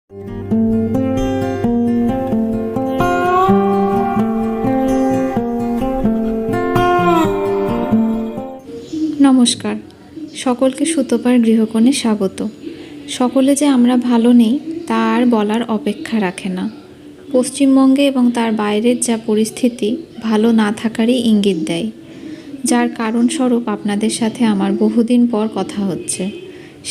নমস্কার, সকলকে সুতোপার গৃহকোণে স্বাগত। সকলে যে আমরা ভালো নেই তা আর বলার অপেক্ষা রাখে না। পশ্চিমবঙ্গে এবং তার বাইরের যা পরিস্থিতি ভালো না থাকারই ইঙ্গিত দেয়, যার কারণস্বরূপ আপনাদের সাথে আমার বহুদিন পর কথা হচ্ছে।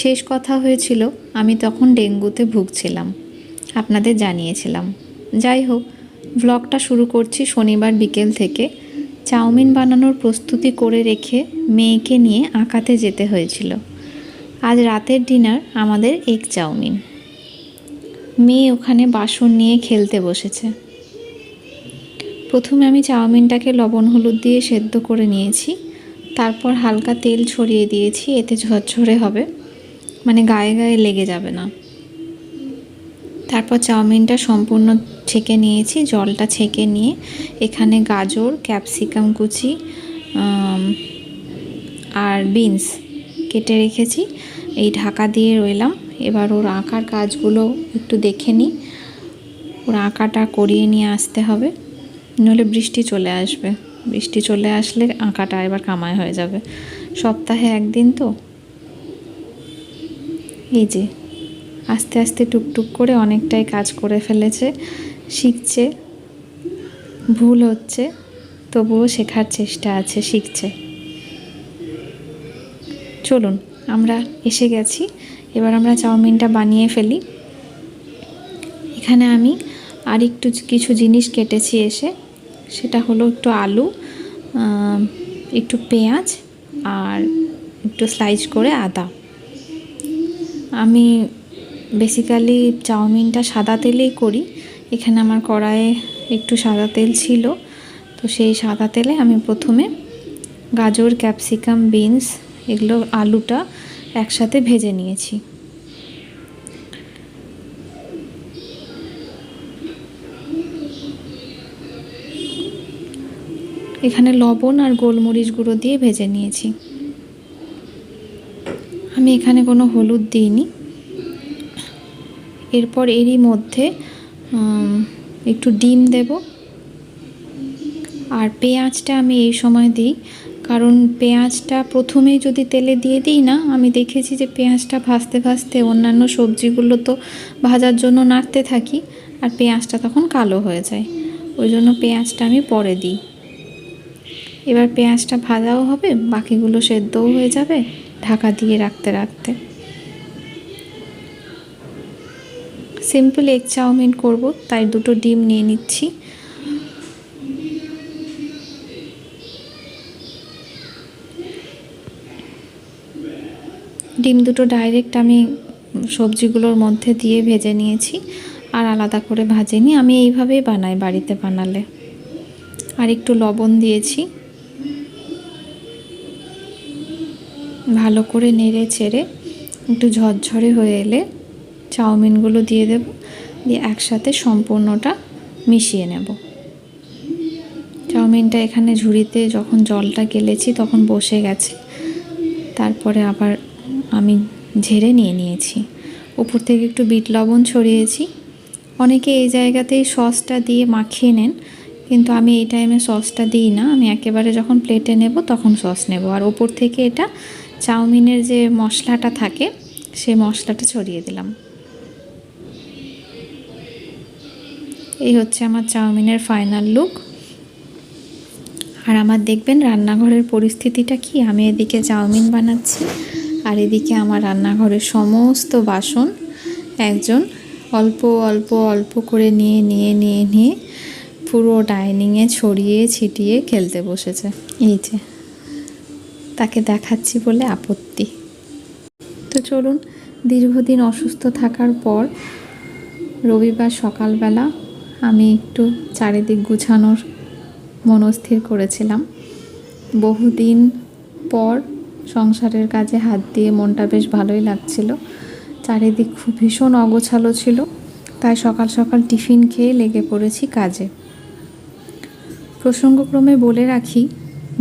শেষ কথা হয়েছিল আমি তখন ডেঙ্গুতে ভুগছিলাম, আপনাদের জানিয়েছিলাম। যাই হোক, ব্লগটা শুরু করছি শনিবার বিকেল থেকে। চাউমিন বানানোর প্রস্তুতি করে রেখে মেয়েকে নিয়ে আঁকাতে যেতে হয়েছিল। আজ রাতের ডিনার আমাদের এগ চাউমিন। মেয়ে ওখানে বাসন নিয়ে খেলতে বসেছে। প্রথমে আমি চাউমিনটাকে লবণ হলুদ দিয়ে সেদ্ধ করে নিয়েছি, তারপর হালকা তেল ছড়িয়ে দিয়েছি, এতে ঝরঝরে হবে, মানে গায়ে গায়ে লেগে যাবে না। তারপর চাউমিনটা সম্পূর্ণ ছেঁকে নিয়েছি, জলটা ছেঁকে নিয়ে এখানে গাজর, ক্যাপসিকাম কুচি আর বিনস কেটে রেখেছি, এই ঢাকা দিয়ে রইলাম। এবার ওর আঁকার কাজগুলো একটু দেখে নিই, ওর আঁকাটা করিয়ে নিয়ে আসতে হবে, নইলে বৃষ্টি চলে আসবে। বৃষ্টি চলে আসলে আঁকাটা এবার কামাই হয়ে যাবে। সপ্তাহে একদিন তো। এই যে আস্তে আস্তে টুকটুক করে অনেকটাই কাজ করে ফেলেছে, শিখছে, ভুল হচ্ছে, তবুও শেখার চেষ্টা আছে, শিখছে। চলুন, আমরা এসে গেছি, এবার আমরা চাউমিনটা বানিয়ে ফেলি। এখানে আমি আর একটু কিছু জিনিস কেটেছি এসে, সেটা হলো একটু আলু, একটু পেঁয়াজ আর একটু স্লাইস করে আদা। আমি বেসিক্যালি চাউমিনটা সাদা তেলেই করি। এখানে আমার কড়াইয়ে একটু সাদা তেল ছিল, তো সেই সাদা তেলে আমি প্রথমে গাজর, ক্যাপসিকাম, বিনস, এগুলো আলুটা একসাথে ভেজে নিয়েছি। এখানে লবণ আর গোলমরিচ গুঁড়ো দিয়ে ভেজে নিয়েছি। আমি এখানে কোনো হলুদ দিইনি। এরপর এরই মধ্যে একটু ডিম দেব, আর পেঁয়াজটা আমি এই সময় দিই, কারণ পেঁয়াজটা প্রথমেই যদি তেলে দিয়ে দিই না, আমি দেখেছি যে পেঁয়াজটা ভাজতে ভাজতে অন্যান্য সবজিগুলো তো ভাজার জন্য নাড়তে থাকি, আর পেঁয়াজটা তখন কালো হয়ে যায়। ওই জন্য পেঁয়াজটা আমি পরে দিই। এবার পেঁয়াজটা ভাজাও হবে, বাকিগুলো সেদ্ধও হয়ে যাবে ঢাকা দিয়ে রাখতে রাখতে। সিম্পল এগ চাউমিন করব, তাই দুটো ডিম নিয়ে নিচ্ছি। ডিম দুটো ডাইরেক্ট আমি সবজিগুলোর মধ্যে দিয়ে ভেজে নিয়েছি, আর আলাদা করে ভাজিনি। আমি এইভাবেই বানাই বাড়িতে বানালে। আর একটু লবণ দিয়েছি। ভালো করে নেড়ে চেড়ে একটু ঝরঝরে হয়ে এলে চাউমিনগুলো দিয়ে দেব, দিয়ে একসাথে সম্পূর্ণটা মিশিয়ে নেব। চাউমিনটা এখানে ঝুড়িতে যখন জলটা গেলেছি তখন বসে গেছে, তারপরে আবার আমি ঝেড়ে নিয়ে নিয়েছি। উপর থেকে একটু বিট লবণ ছড়িয়েছি। অনেকে এই জায়গাতেই সসটা দিয়ে মাখিয়ে নেন, কিন্তু আমি এই টাইমে সসটা দিই না। আমি একেবারে যখন প্লেটে নেব তখন সস নেব, আর ওপর থেকে এটা চাউমিনের যে মশলাটা থাকে সেই মশলাটা ছড়িয়ে দিলাম। এই হচ্ছে আমার চাউমিনের ফাইনাল লুক। আর আমার দেখবেন রান্নাঘরের পরিস্থিতিটা কি, আমি এদিকে চাউমিন বানাচ্ছি আর এদিকে আমার রান্নাঘরের সমস্ত বাসন একজন অল্প অল্প অল্প করে নিয়ে নিয়ে নিয়ে নিয়ে পুরো ডাইনিংয়ে ছড়িয়ে ছিটিয়ে খেলতে বসেছে। এই যে তাকে দেখাচ্ছি বলে আপত্তি। তো চলুন, দীর্ঘদিন অসুস্থ থাকার পর রবিবার সকালবেলা আমি একটু চারিদিক গুছানোর মনস্থির করেছিলাম। বহুদিন পর সংসারের কাজে হাত দিয়ে মনটা বেশ ভালোই লাগছিল। চারিদিক খুব ভীষণ অগোছালো ছিল, তাই সকাল সকাল টিফিন খেয়ে লেগে পড়েছি কাজে। প্রসঙ্গক্রমে বলে রাখি,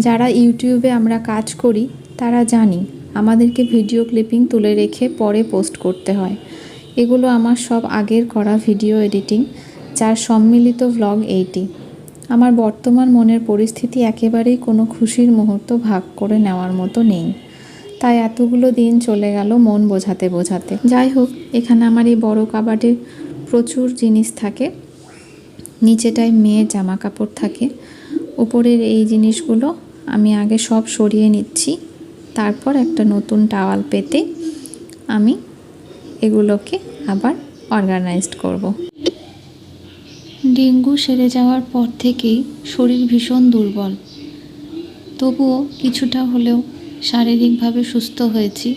যারা ইউটিউবে আমরা কাজ করি তারা জানি আমাদেরকে ভিডিও ক্লিপিং তুলে রেখে পরে পোস্ট করতে হয়, এগুলো আমার সব আগের করা ভিডিও এডিটিং, যার সম্মিলিত ভ্লগ এইটি। আমার বর্তমান মনের পরিস্থিতি একেবারেই কোনো খুশির মুহূর্ত ভাগ করে নেওয়ার মতো নেই, তাই এতগুলো দিন চলে গেল মন বোঝাতে বোঝাতে। যাই হোক, এখানে আমার এই বড় কাবাডে প্রচুর জিনিস থাকে। নিচেটায় মেয়ের জামা কাপড় থাকে, উপরের এই জিনিসগুলো আমি আগে সব সরিয়ে নিচ্ছি, তারপর একটা নতুন টাওয়াল পেতে আমি এগুলোকে আবার অর্গানাইজড করব। ডেঙ্গু সেরে যাওয়ার পর থেকেই শরীর ভীষণ দুর্বল, তবুও কিছুটা হলেও শারীরিকভাবে সুস্থ হয়েছি,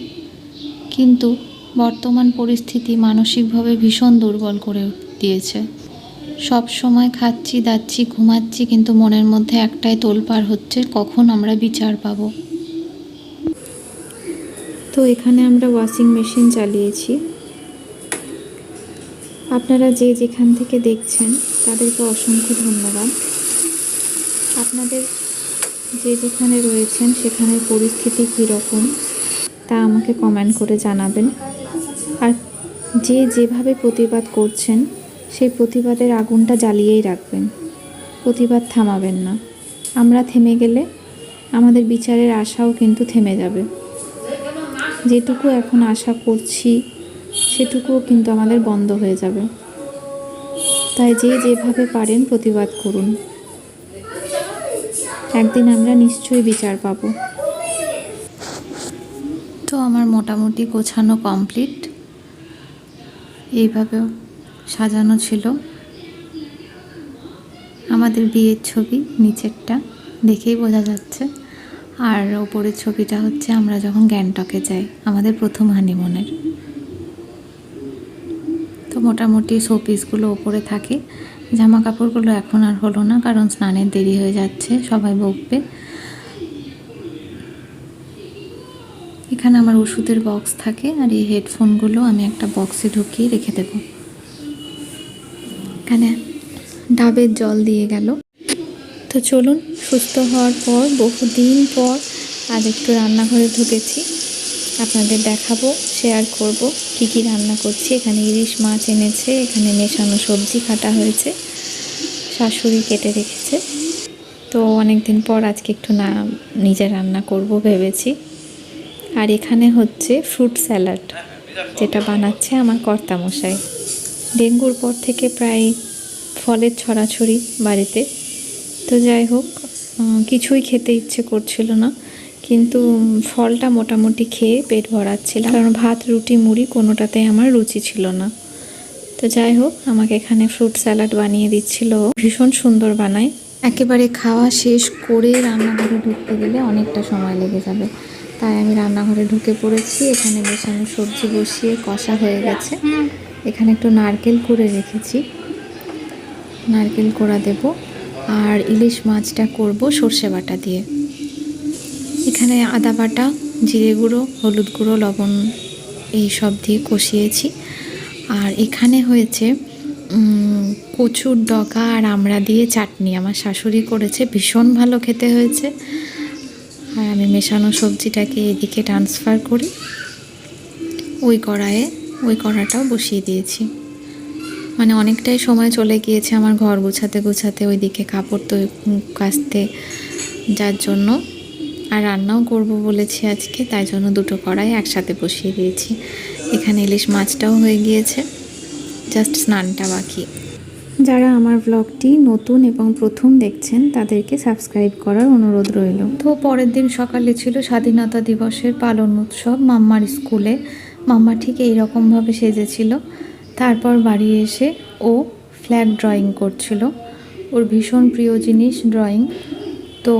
কিন্তু বর্তমান পরিস্থিতি মানসিকভাবে ভীষণ দুর্বল করে দিয়েছে। সব সময় খাচ্ছি দাচ্ছি ঘুমাচ্ছি, কিন্তু মনের মধ্যে একটাই তোলপাড় হচ্ছে, কখন আমরা বিচার পাবো। তো এখানে আমরা ওয়াশিং মেশিন চালিয়েছি। আপনারা যে যেখান থেকে দেখছেন তাদেরকে অসংখ্য ধন্যবাদ। আপনাদের যে যেখানে রয়েছেন সেখানের পরিস্থিতি কীরকম তা আমাকে কমেন্ট করে জানাবেন। আর যে যেভাবে প্রতিবাদ করছেন সেই প্রতিবাদের আগুনটা জ্বালিয়েই রাখবেন, প্রতিবাদ থামাবেন না। আমরা থেমে গেলে আমাদের বিচারের আশাও কিন্তু থেমে যাবে। যেটুকু এখন আশা করছি সেটুকুও কিন্তু আমাদের বন্ধ হয়ে যাবে। তাই যে যেভাবে পারেন প্রতিবাদ করুন, একদিন আমরা নিশ্চয়ই বিচার পাব। তো আমার মোটামুটি গোছানো কমপ্লিট, এইভাবেও সাজানো ছিল। আমাদের বিয়ের ছবি নিচেরটা দেখেই বোঝা যাচ্ছে, আর ওপরের ছবিটা হচ্ছে আমরা যখন গ্যাংটকে যাই, আমাদের প্রথম হানিমুনের। তো মোটামুটি শোপিসগুলো ওপরে থাকে। জামা কাপড়গুলো এখন আর হলো না, কারণ স্নানের দেরি হয়ে যাচ্ছে, সবাই বকবে। এখানে আমার ওষুধের বক্স থাকে, আর এই হেডফোনগুলো আমি একটা বক্সে ঢুকিয়ে রেখে দেব। এখানে ডাবের জল দিয়ে গেল। তো চলুন, সুস্থ হওয়ার পর বহুদিন পর আজ একটু রান্নাঘরে ঢুকেছি, আপনাদের দেখাবো, শেয়ার করব কি কি রান্না করছি। এখানে ইলিশ মাছ এনেছে, এখানে মেশানো সবজি কাটা হয়েছে, শাশুড়ি কেটে রেখেছে। তো অনেক দিন পর আজকে একটু নিজে রান্না করব ভেবেছি। আর এখানে হচ্ছে ফ্রুট স্যালাড, যেটা বানাচ্ছে আমার কর্তামশাই। ডেঙ্গুর পর থেকে প্রায় ফলের ছড়াছড়ি বাড়িতে। তো যাই হোক, কিছুই খেতে ইচ্ছে করছিল না, কিন্তু ফলটা মোটামুটি খেয়ে পেট ভরাচ্ছিলাম, কারণ ভাত রুটি মুড়ি কোনোটাতে আমার রুচি ছিল না। তো যাই হোক, আমাকে এখানে ফ্রুট স্যালাড বানিয়ে দিচ্ছিল, ভীষণ সুন্দর বানায়। একেবারে খাওয়া শেষ করে রান্নাঘরে ঢুকতে গেলে অনেকটা সময় লেগে যাবে, তাই আমি রান্নাঘরে ঢুকে পড়েছি। এখানে মেশানো সবজি বসিয়ে কষা হয়ে গেছে। এখানে একটু নারকেল করে রেখেছি, নারকেল কোড়া দেব। আর ইলিশ মাছটা করব সর্ষে বাটা দিয়ে। এখানে আদা বাটা, জিরে গুঁড়ো, হলুদ গুঁড়ো, লবণ এই সব দিয়ে কষিয়েছি। আর এখানে হয়েছে কচুর ডগা আর আমড়া দিয়ে চাটনি, আমার শাশুড়ি করেছে, ভীষণ ভালো খেতে হয়েছে। আর আমি মেশানো সবজিটাকে এদিকে ট্রান্সফার করি, ওই কড়াটাও বসিয়ে দিয়েছি। মানে অনেকটাই সময় চলে গিয়েছে আমার ঘর গুছাতে গুছাতে, ওইদিকে কাপড় তো কাচতে, যার জন্য আর রান্নাও করব বলেছি আজকে, তাই জন্য দুটো কড়াই একসাথে বসিয়ে দিয়েছি। এখানে ইলিশ মাছটাও হয়ে গিয়েছে, জাস্ট স্নানটা বাকি। যারা আমার ব্লগটি নতুন এবং প্রথম দেখছেন তাদেরকে সাবস্ক্রাইব করার অনুরোধ রইল। তো পরের দিন সকালে ছিল স্বাধীনতা দিবসের পালন উৎসব মাম্মার স্কুলে। মাম্মা ঠিক এইরকমভাবে সেজেছিল। তারপর বাড়ি এসে ও ফ্ল্যাগ ড্রয়িং করছিল, ওর ভীষণ প্রিয় জিনিস ড্রয়িং। তো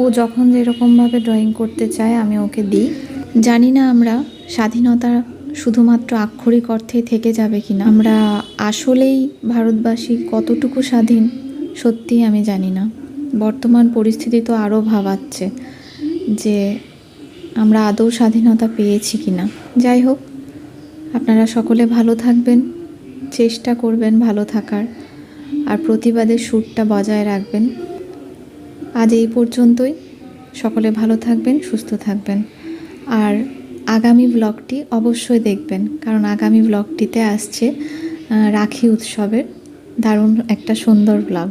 ও যখন যেরকমভাবে ড্রয়িং করতে চায় আমি ওকে দিই। জানি না আমরা স্বাধীনতা শুধুমাত্র আক্ষরিক অর্থেই থেকে যাবে কিনা, আমরা আসলেই ভারতবাসী কতটুকু স্বাধীন সত্যি আমি জানি না। বর্তমান পরিস্থিতি তো আরও ভাবাচ্ছে যে আমরা আদৌ স্বাধীনতা পেয়েছি কিনা। যাই হোক, আপনারা সকলে ভালো থাকবেন, চেষ্টা করবেন ভালো থাকার, আর প্রতিবাদের সুরটা বজায় রাখবেন। আজ এই পর্যন্তই। সকলে ভালো থাকবেন, সুস্থ থাকবেন। আর আগামী ব্লগটি অবশ্যই দেখবেন, কারণ আগামী ব্লগটিতে আসছে রাখি উৎসবের দারুণ একটা সুন্দর ব্লগ।